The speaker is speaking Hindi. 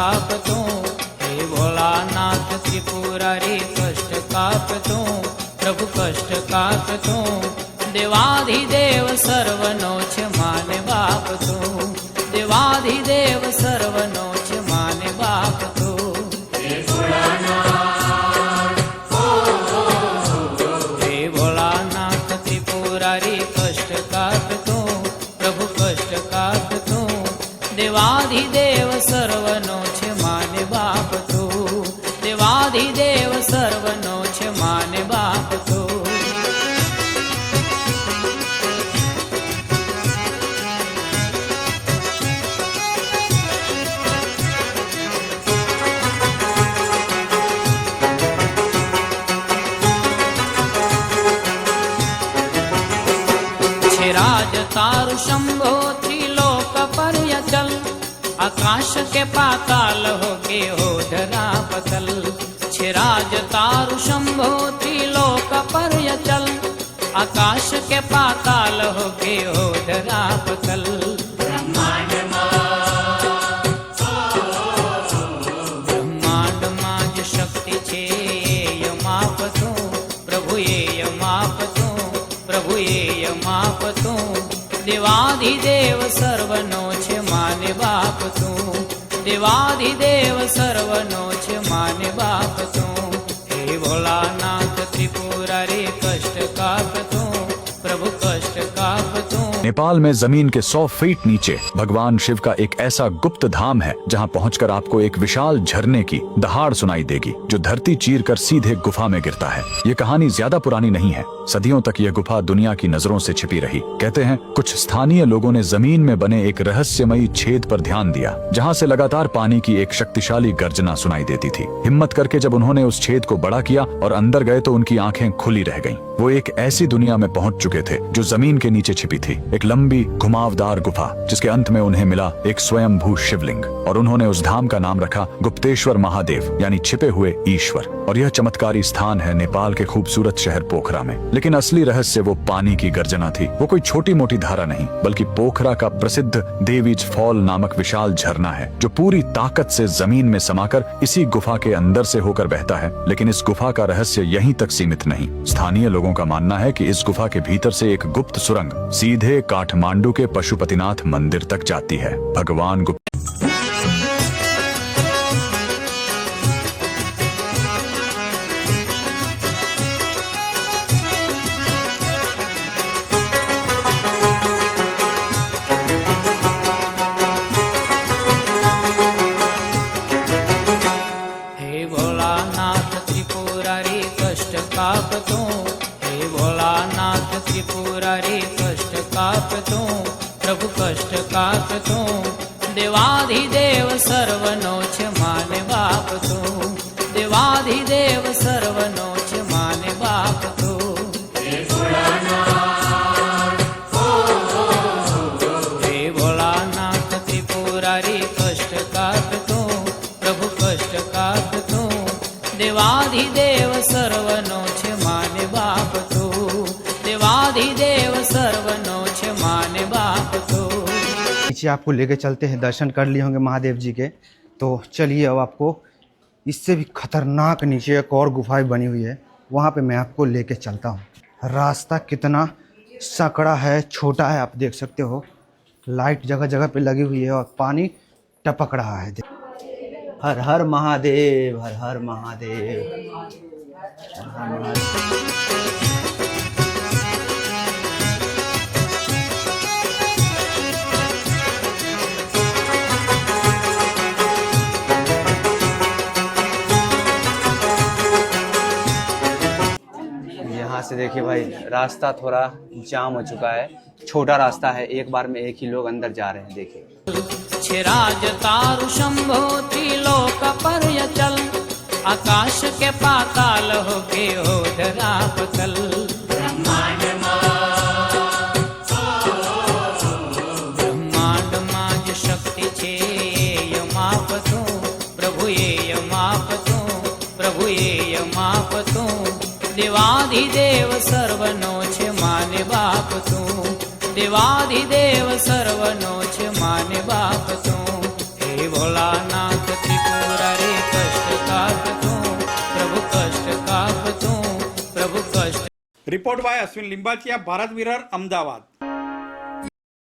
कापतो, हे भोलानाथ त्रिपुरारी कष्ट कापतो, प्रभु कष्ट कापतो, देवाधिदेव सर्वनो छ माने बापतो, देवाधिदेव सर्वनो छ माने बापतो। हे भोलानाथ त्रिपुरारी कष्ट कापतो, प्रभु कष्ट कापतो, देवाधिदेव सर्वनो छ माने बापतो, देवाधिदेव सर्वनो छ माने बापतो। राज तारु शंभो त्रिलोक पर चल, आकाश के पाताल हो के हो धरा पतल। छिराज तारु शंभो त्रिलोक पर चल, आकाश के पाताल हो के हो धरा पतल। ब्रह्मांड माज शक्ति छे यमापतो, प्रभु ये यमापतो, प्रभु ये यमापतो, देवाधिदेव सर्वनो छ माने बापतो, देवाधिदेव सर्वनो छ माने बापतो। हे भोलानाथ त्रिपुरारी कष्ट कापतो, प्रभु कष्ट कापतो। नेपाल में जमीन के 100 फीट नीचे भगवान शिव का एक ऐसा गुप्त धाम है जहां पहुंचकर आपको एक विशाल झरने की दहाड़ सुनाई देगी जो धरती चीरकर सीधे गुफा में गिरता है। ये कहानी ज्यादा पुरानी नहीं है, सदियों तक यह गुफा दुनिया की नजरों से छिपी रही। कहते हैं कुछ स्थानीय लोगों ने जमीन में बने एक रहस्यमयी छेद पर ध्यान दिया जहाँ से लगातार पानी की एक शक्तिशाली गर्जना सुनाई देती थी। हिम्मत करके जब उन्होंने उस छेद को बड़ा किया और अंदर गए तो उनकी आंखें खुली रह गईं। वो एक ऐसी दुनिया में पहुंच चुके थे जो जमीन के नीचे छिपी थी, एक लंबी घुमावदार गुफा जिसके अंत में उन्हें मिला एक स्वयंभू शिवलिंग, और उन्होंने उस धाम का नाम रखा गुप्तेश्वर महादेव यानी छिपे हुए ईश्वर। और यह चमत्कारी स्थान है नेपाल के खूबसूरत शहर पोखरा में। लेकिन असली रहस्य वो पानी की गर्जना थी। वो कोई छोटी मोटी धारा नहीं बल्कि पोखरा का प्रसिद्ध देवीज फॉल नामक विशाल झरना है जो पूरी ताकत से जमीन में समाकर इसी गुफा के अंदर से होकर बहता है। लेकिन इस गुफा का रहस्य यहीं तक सीमित नहीं। स्थानीय लोगों का मानना है कि इस गुफा के भीतर से एक गुप्त सुरंग सीधे काठमांडू के पशुपतिनाथ मंदिर तक जाती है। भगवान गुप्त कापतो, हे भोलानाथ त्रिपुरारी कष्ट कापतो, प्रभु कष्ट कापतो, देवाधिदेव सर्वनो छ माने बापतो, देवाधिदेव सर्वनो छ माने बापतो। हे भोलानाथ त्रिपुरारी कष्ट कापतो, प्रभु कष्ट कापतो, देवाधिदेव सर्वनो छ माने बापतो, देवाधिदेव सर्वनो छ माने बापतो। नीचे आपको लेके चलते हैं, दर्शन कर लिए होंगे महादेव जी के, तो चलिए अब आपको इससे भी खतरनाक नीचे एक और गुफा बनी हुई है, वहाँ पे मैं आपको लेके चलता हूँ। रास्ता कितना सकड़ा है, छोटा है, आप देख सकते हो। लाइट जगह जगह पे लगी हुई है और पानी टपक रहा है। हर हर महादेव, हर हर महादेव, हर हर महादेव। यहाँ से देखिए भाई, रास्ता थोड़ा जाम हो चुका है, छोटा रास्ता है, एक बार में एक ही लोग अंदर जा रहे हैं। देखिए छिराज तारु शंभो त्रिलोक पर चल, आकाश के पाताल हो के हो धरा पतल। ब्रह्मांड माज शक्ति छे यमापतो, प्रभु ये यमापतो, प्रभु ये यमापतो, देवाधिदेव सर्वनो छ माने बापतो, देवाधिदेव सर्वनो छ माने बापतो। हे भोलानाथ રિપોર્ટ બાય અશ્વિન લિંબાચિયા, ભારત વિરર, અમદાવાદ.